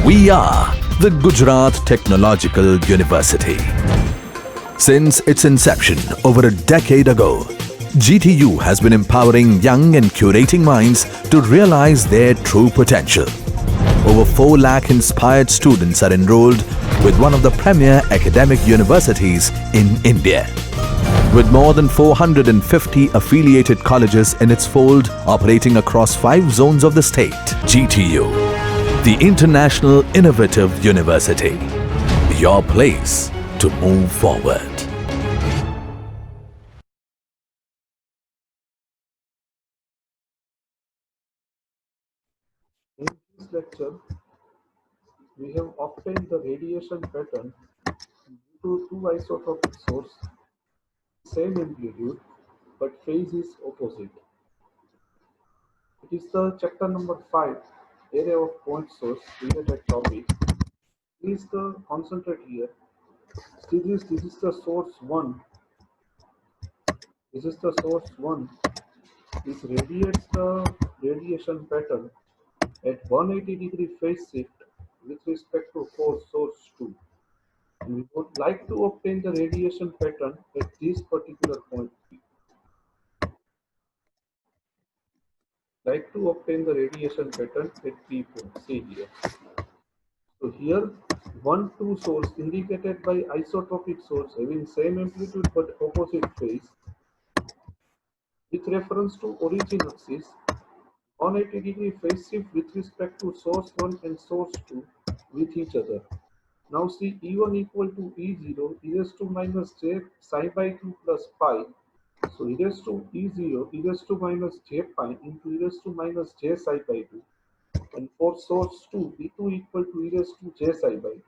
We are the Gujarat Technological University. Since its inception over a decade ago, GTU has been empowering young and curating minds to realize their true potential. Over 4 lakh inspired students are enrolled with one of the premier academic universities in India. With more than 450 affiliated colleges in its fold operating across 5 zones of the state, GTU, the International Innovative University, your place to move forward. In this lecture, we have obtained the radiation pattern due to two isotopic sources, same amplitude, but phase is opposite. It is the chapter number 5, area of point source related topic. Please concentrate here. This is the source 1. This is the source 1. This radiates the radiation pattern at 180-degree phase shift with respect to source 2. We would like to obtain the radiation pattern at this particular point. Like to obtain the radiation pattern at P point. See here. So here, 1, 2 source indicated by isotopic source having same amplitude but opposite phase with reference to origin axis, 180-degree phase shift with respect to source 1 and source 2 with each other. Now see E1 equal to E0 e raised to minus j psi by 2 plus pi. So e raised to E0 e raised to minus j pi into e raised to minus j psi by 2. And for source 2, E2 equal to e raised to j psi by 2.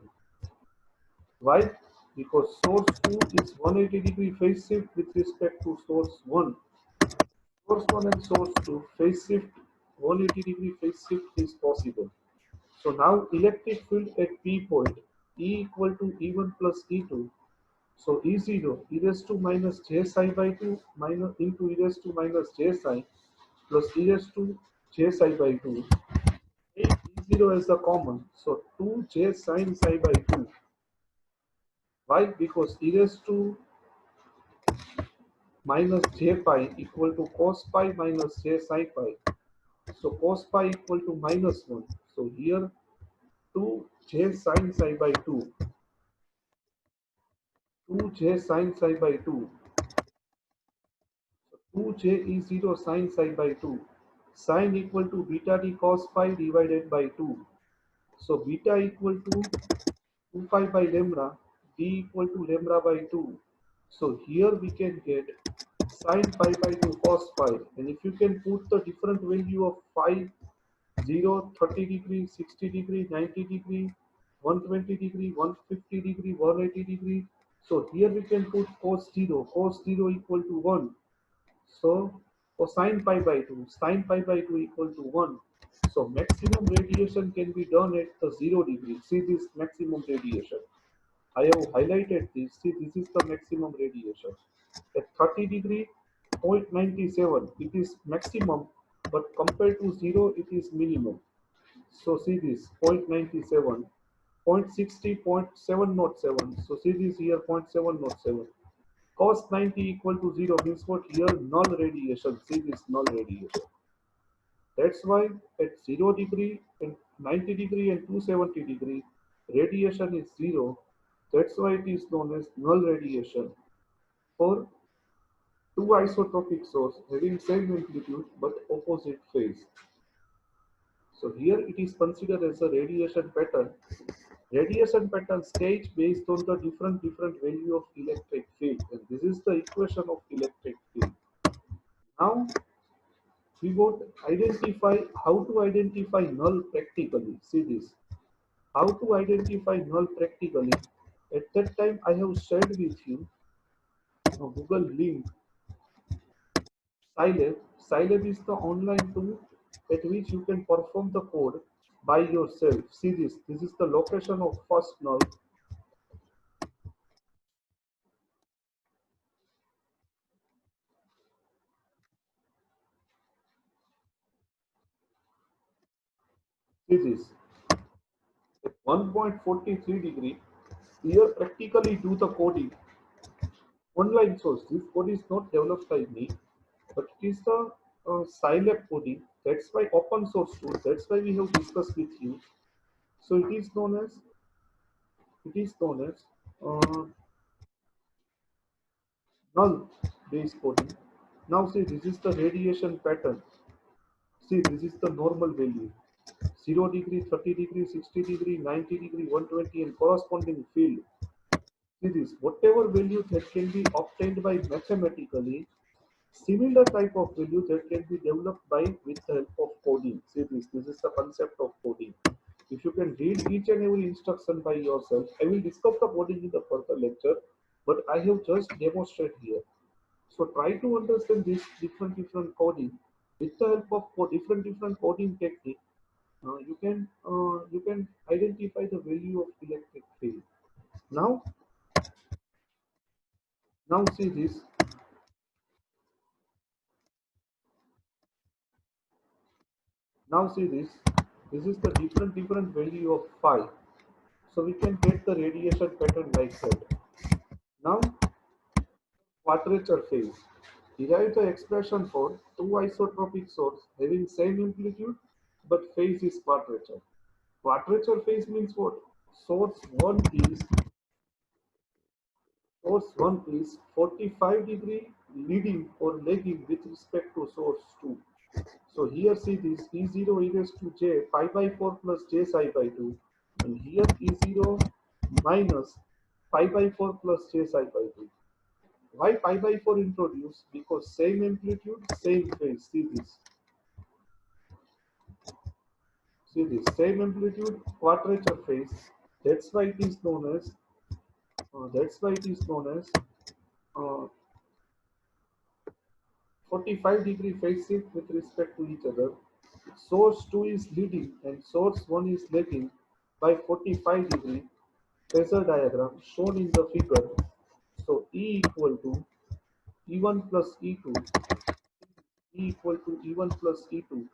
Why? Because source 2 is 180-degree phase shift with respect to source 1. Source 1 and source 2 phase shift, 180-degree phase shift is possible. So now electric field at P point E equal to E1 plus E2. So E0 e raised to minus j psi by 2 minus into e raised to minus j psi plus e raised to j psi by 2. Take E0 as the common. So 2j sin psi by 2. Why? Because e raised to minus j pi equal to cos pi minus j psi pi. So cos pi equal to minus 1. So here 2j sin psi by 2. 2j sin psi by 2. 2j is 0 sin psi by 2. Sin equal to beta d cos phi divided by 2. So beta equal to 2 pi by lambda, d equal to lambda by 2. So here we can get sin pi by 2 cos phi. And if you can put the different value of phi, 0, 30 degree, 60 degree, 90 degree, 120 degree, 150 degree, 180 degree. So here we can put cos 0 equal to 1. So cosine pi by 2, sine pi by 2 equal to 1. So maximum radiation can be done at the 0 degree. See this maximum radiation. I have highlighted this. See, this is the maximum radiation. At 30 degree, 0.97, it is maximum, but compared to 0, it is minimum. So see this, 0.97, 0.60, 0.707. So see this here, 0.707. Cos 90 equal to 0 means what? Here null radiation. See this null radiation. That's why at 0 degree and 90 degree and 270 degree, radiation is 0. That's why it is known as null radiation for two isotopic sources having same amplitude but opposite phase. So here it is considered as a radiation pattern. Radiation pattern stage based on the different value of electric field, and this is the equation of electric field. Now we would identify how to identify null practically. See this. How to identify null practically. At that time I have shared with you a Google link. Scilab. Scilab is the online tool at which you can perform the code by yourself. See this. This is the location of first null. See this. 1.43 degree. Here practically do the coding. Online source. This code is not developed by me, but it is the Scilab coding. That's why open source tool. That's why we have discussed with you. So it is known as uh, null based coding. Now see, this is the radiation pattern. See, this is the normal value. 0 degree, 30 degree, 60 degree, 90 degree, 120 and corresponding field. See this, whatever value that can be obtained by mathematically, similar type of value that can be developed by with the help of coding. See this is the concept of coding. If you can read each and every instruction by yourself, I will discuss the coding in the further lecture, but I have just demonstrated here. So try to understand this different coding. With the help of different coding technique, you can identify the value of electric field. Now now see this. Now see this. This is the different value of phi. So we can get the radiation pattern like that. Now quadrature phase. Derive the expression for two isotropic sources having same amplitude but phase is quadrature. Quadrature phase means what? Source 1 is source 1 is 45 degree leading or lagging with respect to source 2. So here see this E0 e raised to j pi by 4 plus j psi by 2 and here E0 minus pi by 4 plus j psi by 2. Why pi by 4 introduced? Because same amplitude, same phase. See this same amplitude, quadrature phase. That's why it is known as that's why it is known as uh, 45-degree phase shift with respect to each other. Source 2 is leading and source 1 is lagging by 45 degree phasor diagram shown in the figure. So E equal to E1 plus E2, E equal to E1 plus E2.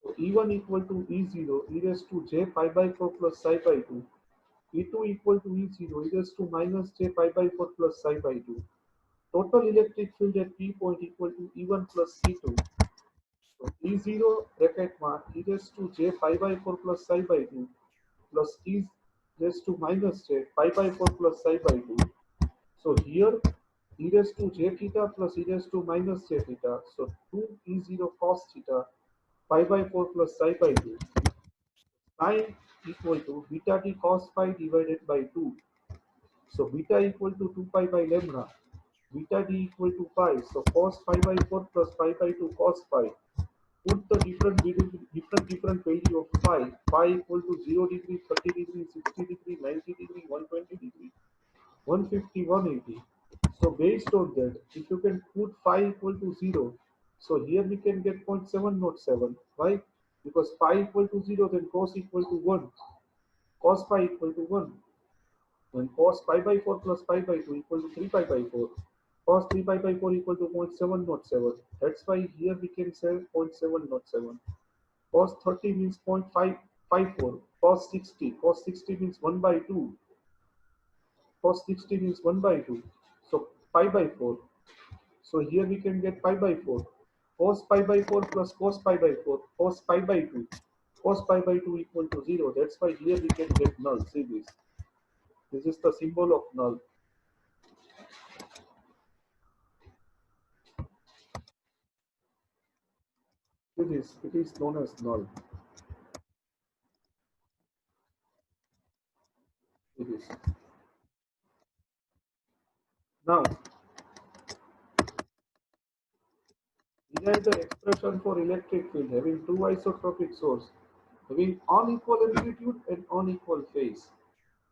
So E1 equal to E0 e raised to j pi by 4 plus psi by 2. E2 equal to E0 e raised to minus j pi by 4 plus psi by 2. Total electric field at P point equal to E1 plus E2. So E0 bracket mark e raised to j pi by 4 plus psi by 2 plus e raised to minus j pi by 4 plus psi by 2. So here e raised to j theta plus e raised to minus j theta. So 2 E0 cos theta pi by 4 plus psi by 2 sine equal to beta t cos phi divided by 2. So beta equal to 2 pi by lambda. Beta d equal to pi. So cos pi by 4 plus pi by 2 cos pi. Put the different value of phi. Phi equal to 0 degree, 30 degree, 60 degree, 90 degree, 120 degree, 150, 180. So based on that, if you can put phi equal to 0, so here we can get 0.707. Why? Because pi equal to 0, then cos equal to 1. Cos pi equal to 1. When cos pi by 4 plus pi by 2 equal to 3 pi by 4. Cos 3 pi by 4 equal to 0.707. That's why here we can say 0.707. Cos 30 means 0.554. Cos 60 means 1 by 2. Cos 60 means 1 by 2. So pi by 4. So here we can get pi by 4. Cos pi by 4 plus cos pi by 4. Cos pi by 2. Cos pi by 2 equal to 0. That's why here we can get null. See this. This is the symbol of null. It is known as null. It is. Now, derive the expression for electric field having two isotropic sources having unequal amplitude and unequal phase.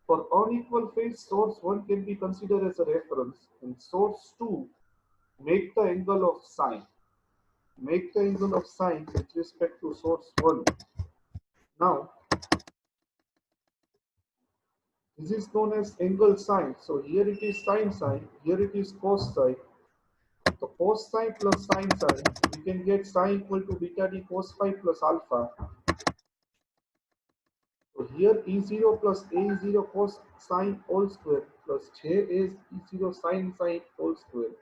For unequal phase, source 1 can be considered as a reference and source 2 make the angle of sine. Make the angle of sine with respect to source 1. Now, this is known as angle sine. So here it is sine sine, here it is cos sine. So cos sine plus sine sine, we can get sine equal to beta d cos phi plus alpha. So here E0 plus A0 cos sine all square plus J is E0 sin sine all square.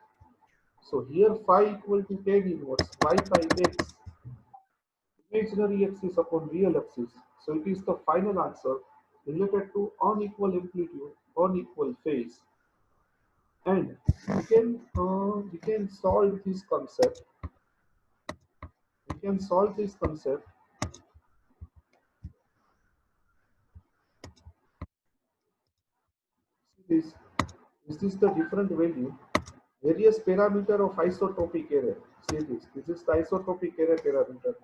So here phi equal to tan inverse y by x, imaginary axis upon real axis. So it is the final answer related to unequal amplitude, unequal phase. And we can solve this concept. We can solve this concept. See this. This is the different value. Various parameter of isotropic error. See this. This is the isotropic error parameter.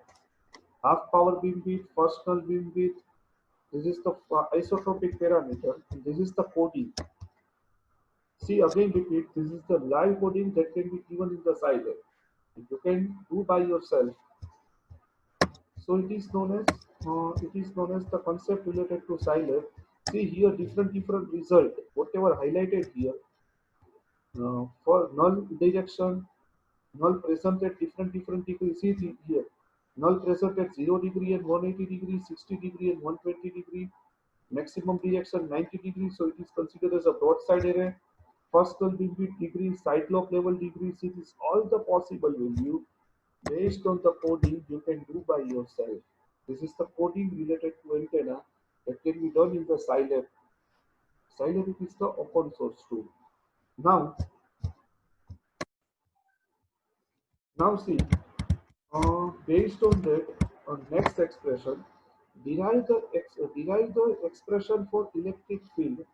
Half power beamwidth, first null beamwidth. This is the isotropic parameter. And this is the coding. See again repeat. This is the live coding that can be given in the Scilab. You can do by yourself. So it is known as the concept related to Scilab. See here different result. Whatever highlighted here for null direction, null present at different degrees. See here, null present at 0 degree and 180 degree, 60 degree and 120 degree. Maximum reaction 90 degrees. So it is considered as a broadside array. First null beamwidth degree, side lobe level degrees. It is all the possible value based on the coding you can do by yourself. This is the coding related to antenna that can be done in the Scilab. Scilab is the open source tool. Now, now see, based on that, next expression, derive the expression for electric field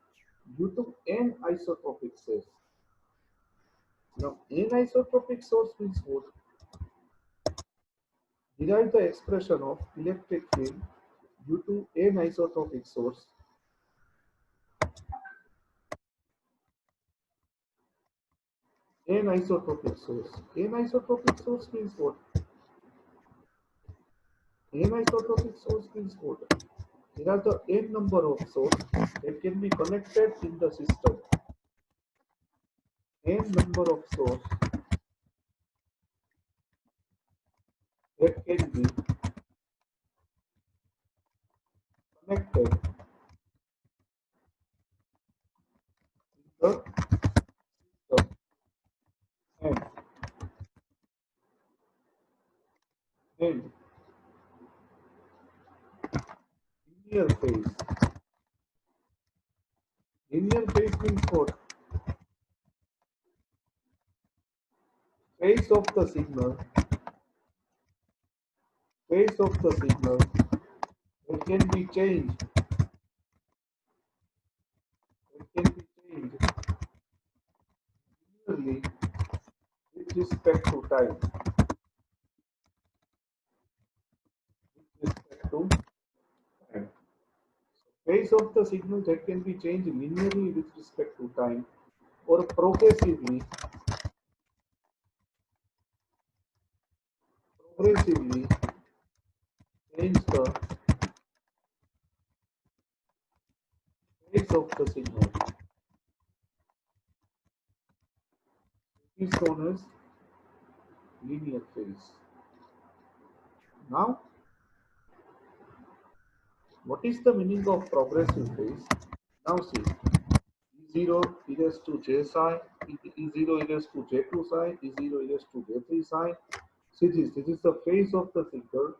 due to n isotropic source. Now, n isotropic source means what? Derive the expression of electric field due to n isotropic source. N isotropic source. N isotropic source means what? N isotropic source means what? There are the n number of sources that can be connected in the system. N number of sources that can be connected in the system. And linear phase. Linear phase means what? Phase of the signal. Phase of the signal that can be changed. That can be changed linearly with respect to time. With respect to time. Phase of the signal that can be changed linearly with respect to time or progressively change the phase of the signal. It is known as linear phase. Now, what is the meaning of progressive phase? Now see, E0 e raised to j psi, E0 e raised to j2 psi, E0 e raised to j3 psi. See this is the phase of the signal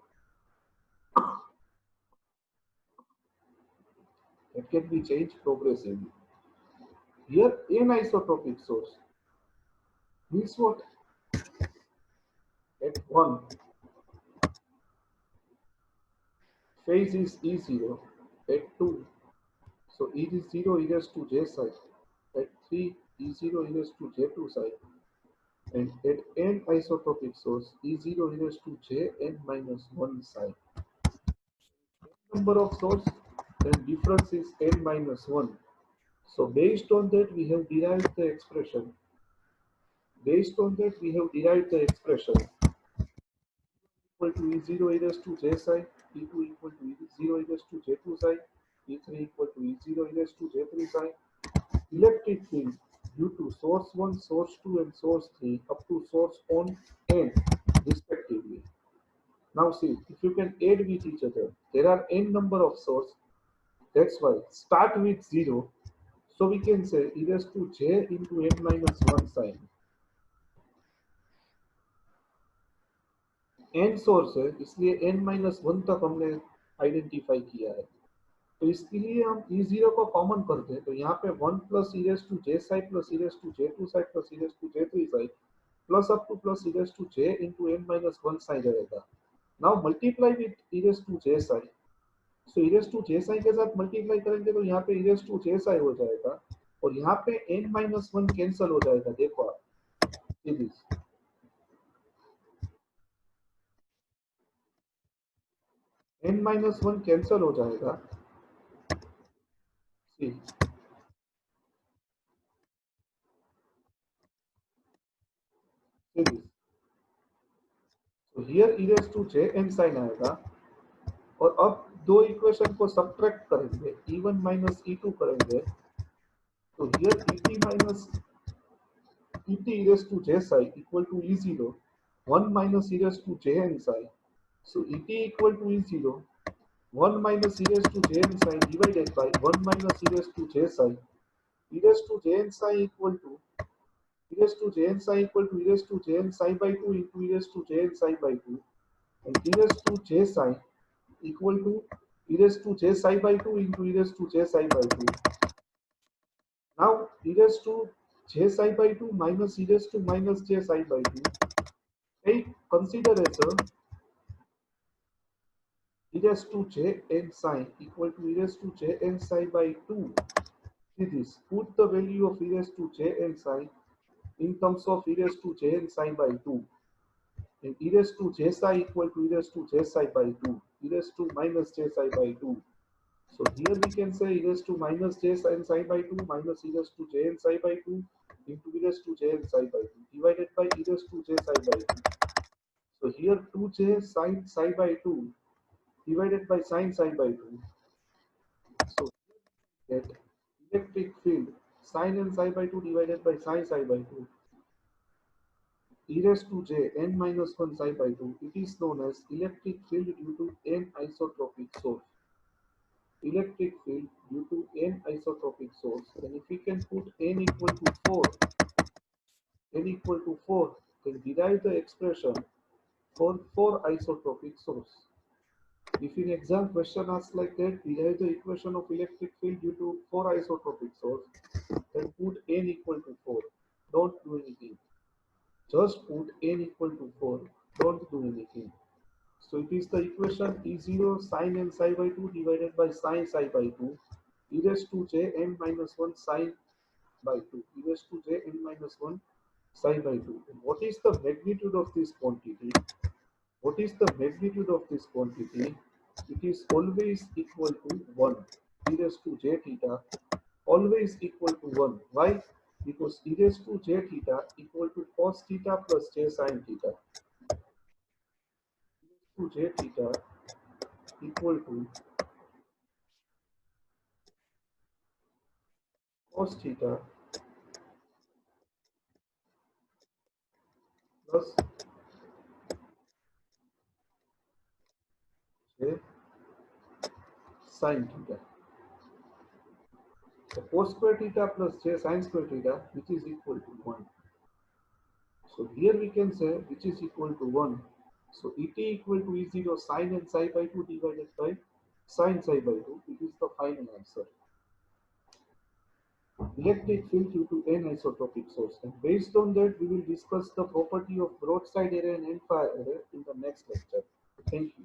that can be changed progressively. Here, anisotropic source means what? At 1, phase is E0. At 2, so E0 e raised to j psi. At 3, E0 e raised to j2 psi. And at n isotropic source, E0 e raised to jn minus 1 psi. Number of source, then difference is n minus 1. So based on that, we have derived the expression. Based on that, we have derived the expression equal to E0 e raised to j psi, E2 equal to E0 e raised to j2 psi, E3 equal to E0 e raised to j3 psi. Electric field due to source 1, source 2 and source 3 up to source on n respectively. Now see, if you can add with each other, there are n number of sources That's why start with 0. So we can say e raised to j into n minus 1 sin. n source है इसलिए n minus one तक हमने identify किया है, तो इसके लिए हम ई जीरो को कॉमन करते हैं, तो यहाँ पे one plus e raise to j psi plus e raise to j two psi plus e raise to j three psi plus up to plus e raise to j into n minus one psi रहेगा। Now multiply with e raise to j psi, so e raise to j psi के साथ multiply करेंगे तो यहाँ पे e raise to j psi हो जाएगा और यहाँ पे एन माइनस वन कैंसल हो जाएगा। देखो आप एन माइनस वन कैंसल हो जाएगा। See, see this. So here e raised to j n sin आएगा और अब दो इक्वेशन को सब्ट्रैक्ट करेंगे, e1 माइनस e2 करेंगे, तो here et minus et e raised to j psi equal to e0, 1 minus e raised to j n psi. So et equal to e0, 1 minus e raised to j n psi divided by 1 minus e raised to j psi. E raised to j n psi equal to e raised to j n psi equal to e raised to j n psi by 2 into e raised to j n psi by 2, and e raised to j psi equal to e raised to j psi by 2 into e raised to j psi by 2. Now e raised to j psi by 2 minus e raised to minus j psi by 2. Take consider as e raised to j n psi equal to e raised to j n psi by 2. See this. Put the value of e raised to j n psi in terms of e raised to j n psi by 2. And e raised to j psi equal to e raised to j psi by 2. E raised to minus j psi by 2. So here we can say e raised to minus j sin psi by 2 minus e raised to j n psi by 2 into e raised to j n psi by 2 divided by e raised to j psi by 2. So here 2j sin psi by 2 divided by sin psi by 2. So get electric field sin n psi by 2 divided by sin psi by 2 e raised to j n minus 1 psi by 2. It is known as electric field due to n isotropic source. Electric field due to n isotropic source. And if we can put n equal to 4, n equal to 4, then derive the expression for 4 isotropic source. If in exam question asks like that, derive the equation of electric field due to 4 isotropic source, then put n equal to 4. Don't do anything. Just put n equal to 4. Don't do anything. So it is the equation E0 sin n psi by 2 divided by sin psi by 2 e raised to j n minus 1 sin by 2 e raised to j n minus 1 psi by 2. And what is the magnitude of this quantity? What is the magnitude of this quantity? It is always equal to 1. E raised to j theta always equal to 1. Why? Because e raised to j theta equal to cos theta plus j sin theta. To j theta equal to cos theta plus j sin theta. So cos square theta plus j sin square theta, which is equal to 1. So here we can say which is equal to 1. So et equal to E0 sin n psi by 2 divided by sin psi by 2. It is the final answer. Electric field due to n isotropic source. And based on that, we will discuss the property of broadside array and end fire array in the next lecture. Thank you.